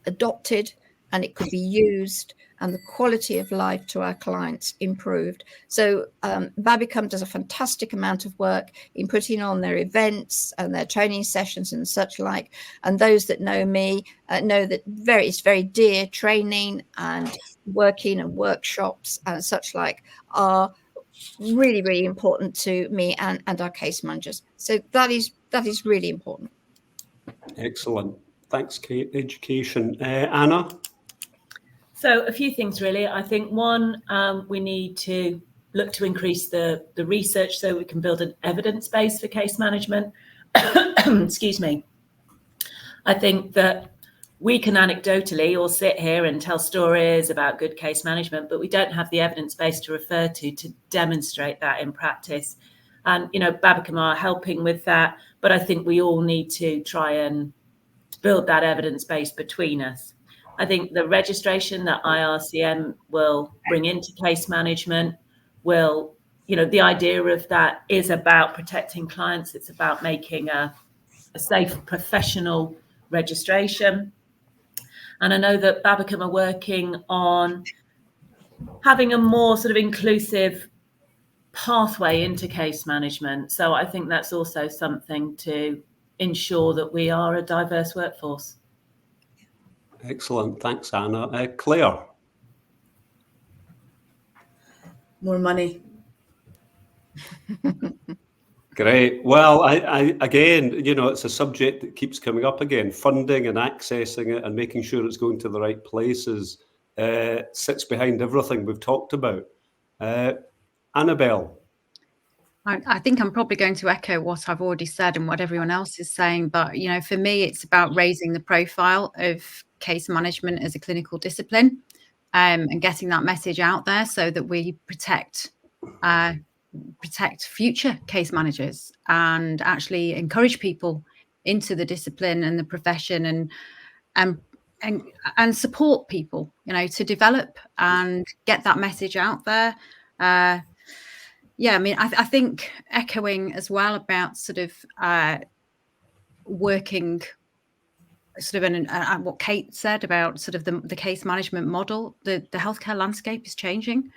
adopted and it could be used, and the quality of life to our clients improved. So BABICM does a fantastic amount of work in putting on their events and their training sessions and such like. And those that know me know that it's very dear. Training and working and workshops and such like are really, really important to me and our case managers. So that is really important. Excellent. Thanks, Kate. Education. Anna? So a few things, really. I think one, we need to look to increase the research so we can build an evidence base for case management. Excuse me. I think that we can anecdotally all sit here and tell stories about good case management, but we don't have the evidence base to refer to demonstrate that in practice. And, BABICM are helping with that, but I think we all need to try and build that evidence base between us. I think the registration that IRCM will bring into case management will, the idea of that is about protecting clients. It's about making a safe professional registration. And I know that BABICM are working on having a more sort of inclusive pathway into case management. So I think that's also something to ensure that we are a diverse workforce. Excellent. Thanks, Anna. Claire? More money. Great. Well, I again, it's a subject that keeps coming up again. Funding and accessing it and making sure it's going to the right places sits behind everything we've talked about. Annabelle? I think I'm probably going to echo what I've already said and what everyone else is saying. But, for me, it's about raising the profile of case management as a clinical discipline and getting that message out there so that we protect future case managers and actually encourage people into the discipline and the profession and support people, to develop and get that message out there. I think echoing as well about sort of working sort of what Kate said about sort of the case management model. The healthcare landscape is changing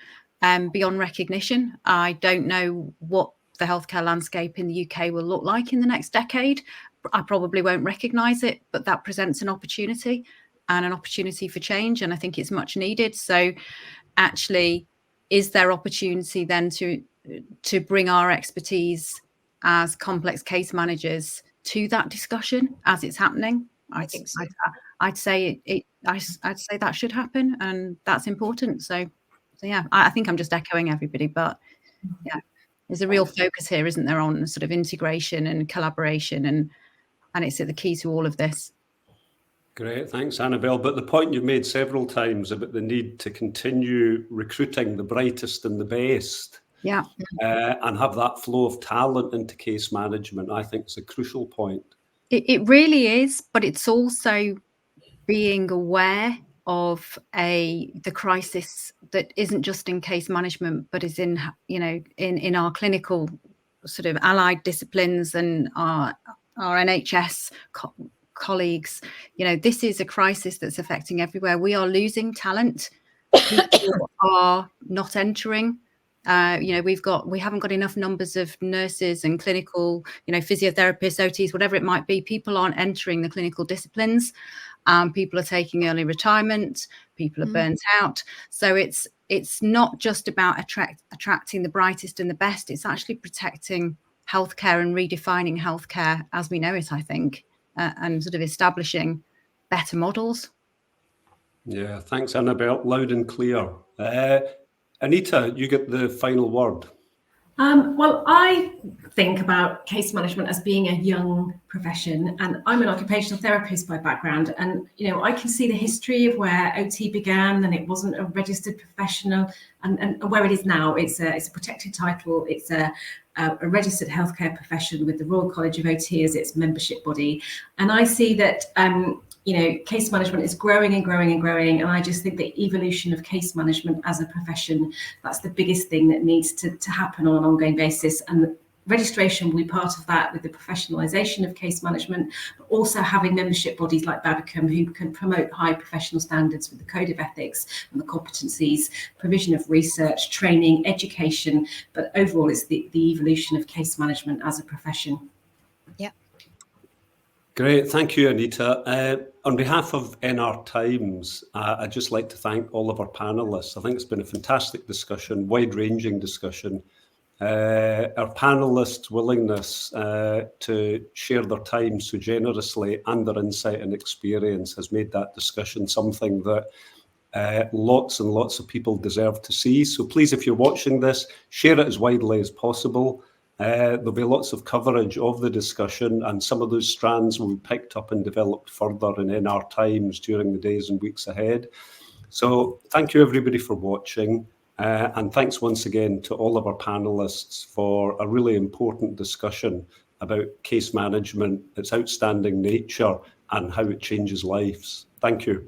beyond recognition. I don't know what the healthcare landscape in the UK will look like in the next decade. I probably won't recognise it, but that presents an opportunity and an opportunity for change, and I think it's much needed. So actually, is there opportunity then to bring our expertise as complex case managers to that discussion as it's happening? I think so. I'd say I'd say that should happen, and that's important. So yeah, I think I'm just echoing everybody, but yeah, there's a real focus here, isn't there, on sort of integration and collaboration, and it's at the key to all of this. Great, thanks, Annabelle. But the point you've made several times about the need to continue recruiting the brightest and the best, and have that flow of talent into case management, I think is a crucial point. It really is, but it's also being aware of the crisis that isn't just in case management, but is in in our clinical sort of allied disciplines and our NHS colleagues. This is a crisis that's affecting everywhere. We are losing talent. People are not entering. We haven't got enough numbers of nurses and clinical, physiotherapists, OTs, whatever it might be. People aren't entering the clinical disciplines. People are taking early retirement. People are burnt out. So it's not just about attracting the brightest and the best. It's actually protecting healthcare and redefining healthcare as we know it, I think, and sort of establishing better models. Yeah, thanks, Annabelle. Loud and clear. Anita, you get the final word. Well, I think about case management as being a young profession, and I'm an occupational therapist by background. And, I can see the history of where OT began, and it wasn't a registered professional, and where it is now. It's a protected title. It's a a registered healthcare profession with the Royal College of OT as its membership body. And I see that case management is growing and growing and growing. And I just think the evolution of case management as a profession, that's the biggest thing that needs to happen on an ongoing basis. And registration will be part of that with the professionalisation of case management, but also having membership bodies like BABICM who can promote high professional standards with the code of ethics and the competencies, provision of research, training, education, but overall it's the evolution of case management as a profession. Yeah. Great, thank you, Anita. On behalf of NR Times, I'd just like to thank all of our panellists. I think it's been a fantastic discussion, wide-ranging discussion. Our panellists' willingness to share their time so generously and their insight and experience has made that discussion something that lots and lots of people deserve to see. So please, if you're watching this, share it as widely as possible. There'll be lots of coverage of the discussion, and some of those strands will be picked up and developed further in NR Times during the days and weeks ahead. So thank you everybody for watching. And thanks once again to all of our panellists for a really important discussion about case management, its outstanding nature, and how it changes lives. Thank you.